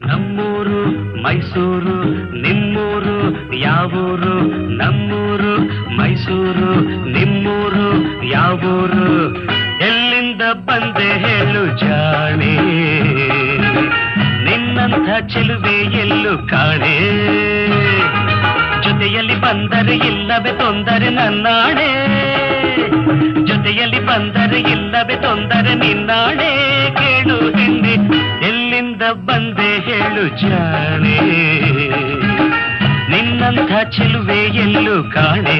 ನಮ್ಮೂರು ಮೈಸೂರು ನಿಮ್ಮೂರು ಯಾವೂರು ನಮ್ಮೂರು ಮೈಸೂರು ನಿಮ್ಮೂರು ಯಾವೂರು ಎಲ್ಲಿಂದ ಬಂದೆ ಹೇಳು ಜಾಣೆ ನಿನ್ನಂಥ ಚೆಲುವೆ ಎಲ್ಲೂ ಕಾಣೆ ಜೊತೆಯಲ್ಲಿ ಬಂದರೆ ಇಲ್ಲವೇ ತೊಂದರೆ ನನ್ನಾಣೆ ಜೊತೆಯಲ್ಲಿ ಬಂದರೆ ಇಲ್ಲವೇ ತೊಂದರೆ ನಿನ್ನಾಣೆ ಕೇಳು ಹಿಂದೆ ಎಲ್ಲಿಂದ ಬಂದೆ ಹೇಳು ಜಾಣೆ ನಿನ್ನಂಥ ಚೆಲುವೆ ಎಲ್ಲೂ ಕಾಣೆ